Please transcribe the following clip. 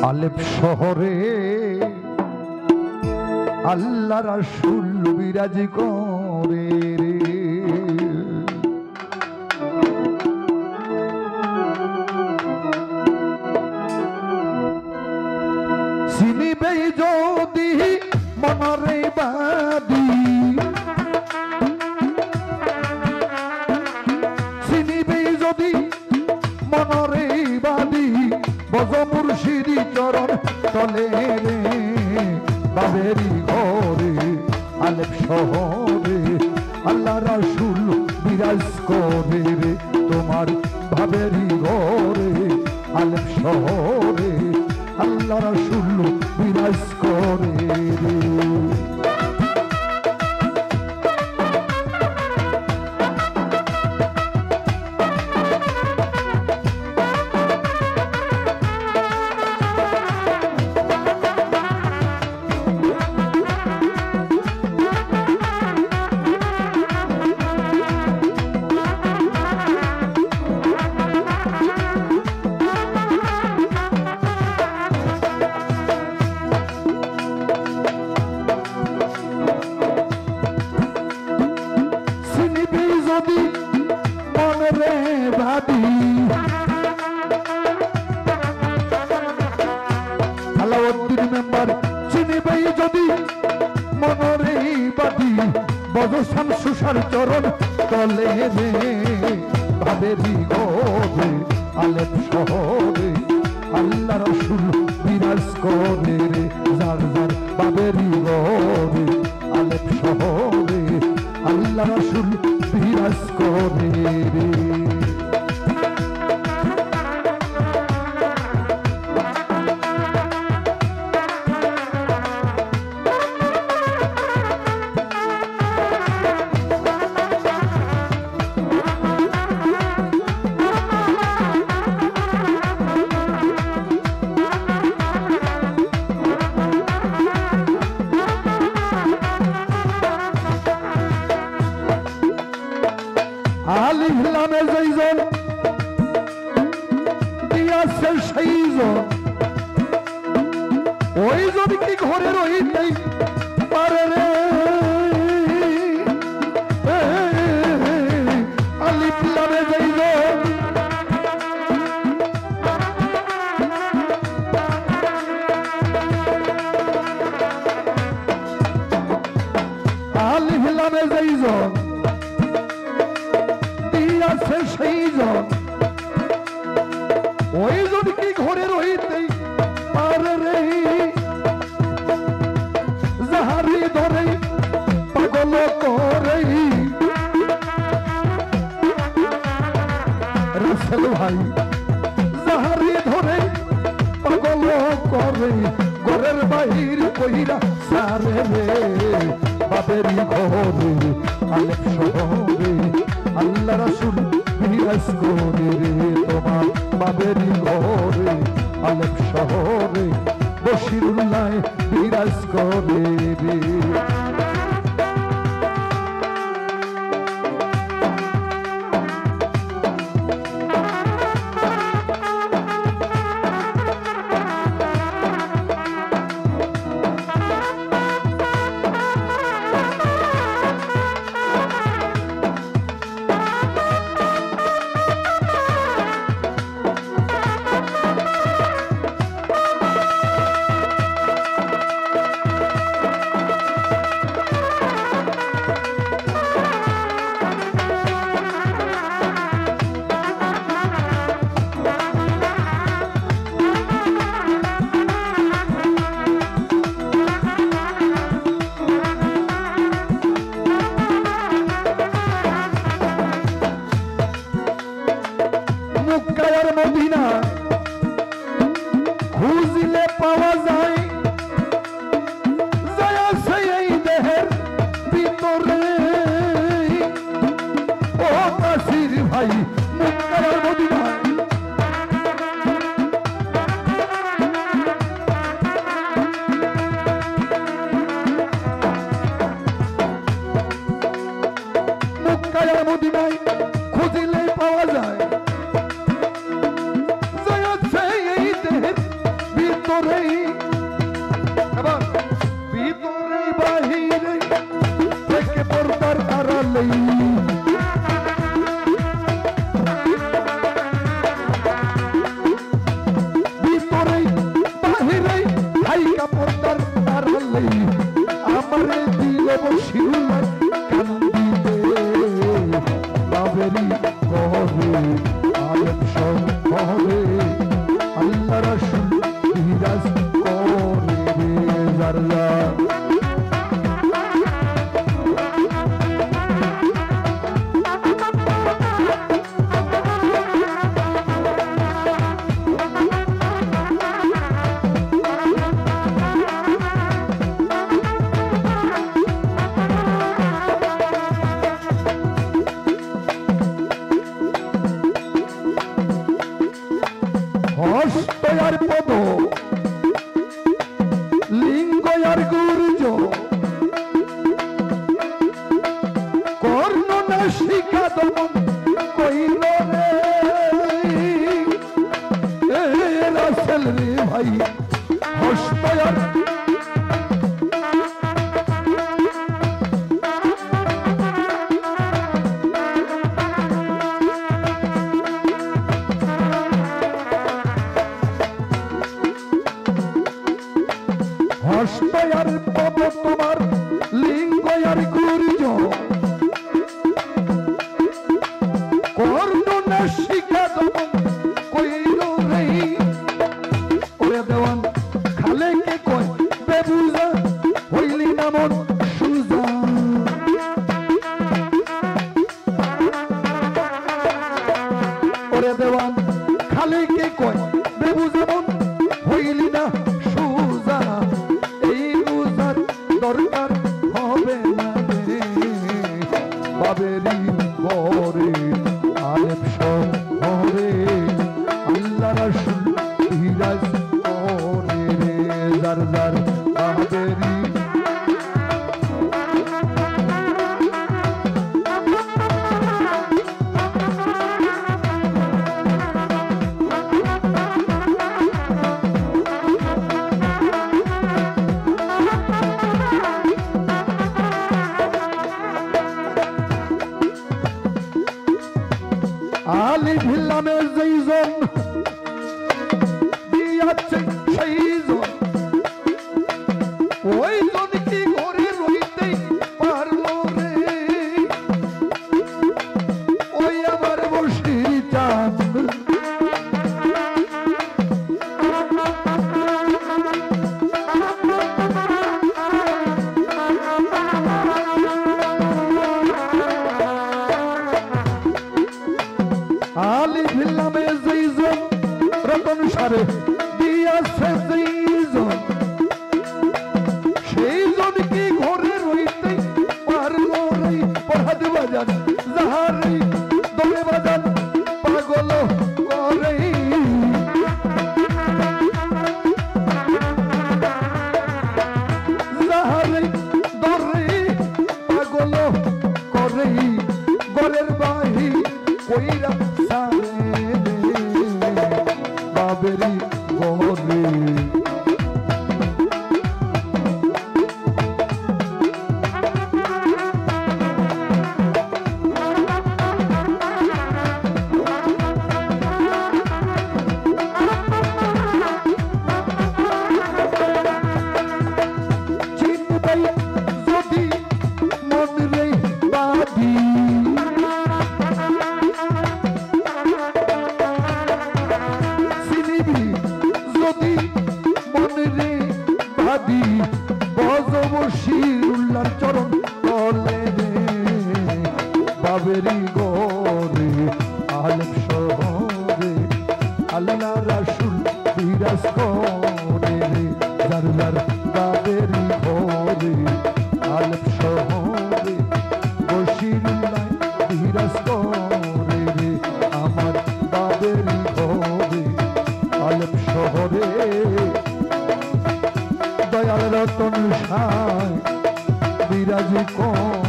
আলেপ শহরে আল্লাহ রাসূল বিরাজ করে রে। চিনিবে যদি মনরে বাদি, চিনিবে যদি মনরে বাদি, বজ মুর্শিদি চরণ তলে রে। বাবেরি ঘরে আলেপ শহরে আল্লাহ রাসূল বিরাজ করে রে। তোমার বাবেরি ঘরে আলেপ শহরে আল্লাহ রাসূল বিরাজ করে রে। আলাউদ্দিন মেম্বার চিনিবে যদি মনরে বাদি, বজ শামসুসার চরণ তলে রে। বাবেরি ঘরে আলেপ শহরে আল্লাহ রাসূল বিরাজ করে রে। যার যার বাবেরি ঘরে আলেপ শহরে আল্লাহ রাসূল বিরাজ করে রে। আলিফ লামে যেইজন দিয়াছে সেইজন, ওইজন কি ঘরে রহিতেই পারে রে। আলিফ লামে যেইজন আলিফ লামে যেইজন আছে সেইজন, ওইজন কি ঘরে রহিতেই পারে রে। যাহারি ধরে পাগল করে রাসেল ভাই, যাহারি ধরে পাগল করে ঘরের বাহির কইরা সারে রে। বাবেরি ঘরে আলেপ শহরে আল্লাহ রাসূল বিরাজ করে রে। তোমার বাবেরি ঘরে আলেপ শহরে বশিরুল্লাহ বিরাজ করে রে। মদিনা খুঁজলে পাওয়া যায়, যায় এই দেহের ভিতরে। ও কাশির ভাই মক্কার মদিনা মদিনায় খুঁজলে পাওয়া যায়। ভিতরেই এবার ভিতরে বাহিরে থেকে পর্দার আড়ালেই ভিতরেই বাহিরেই হাইকা পর্দার আড়ালেই আমারে দিল বসিউলার কান্দিতে বাবেরি গহরে আলেম শহরে আল্লাহ রাসূল বিরাজ করে রে জাররা হস্তয়ার পদ লিঙ্গয়ার গুর্জ কর্ণ নাসিকা দমন কইল রে রাসেল রে ভাই হস্তয়ার হস্তয়ার পদ তোমার লিঙ্গয়ার গুর্জ কর্ণ নাসিকা দমন কইল রে ওরে দেওয়ান খালে কে কয় বেবুজা হইলি নামন সুজা ওরে দেওয়ান খালে কে কয় বেবুজা মন হইলি না সুজা দরকার হবে না রে বাবেরি ঘরে আলেম শহরে আল্লাহ রাসূল বিরাজ করে রে জার জার বাবেরি আলী ভিল্লামে যেইজন দিয়াছে সেইজন ওইজন কি ঘরে রইতে পারলো রে ওই আবার বসির চাঁদ আলী ভিল্লামে যেইজন রতন সারে দিয়াছে যেইজন সেইজন কি ঘরে রইতে পারলো রে পড়াদ বাজান যাহারে দলে বাজান পাগল করে যাহারে দরে পাগল করে গরের বাহি কইরা সারে বাবেরি গহরে চিনবাই যদি মন রে বাদি যদি মনে রে ভাবি বজবশিরুল্লাহর চরণ তলে রে বাবেরি ঘরে আলেম শহরে আল্লাহ রাসূল বিরাজ করে রে জার জার বাবেরি ঘরে আলেম শহরে বশিরুল্লাহ বিরাজ করে রে আমার বাবেরি ঘরে আলেম শহরে দয়াল রতন সায় বিরাজ করে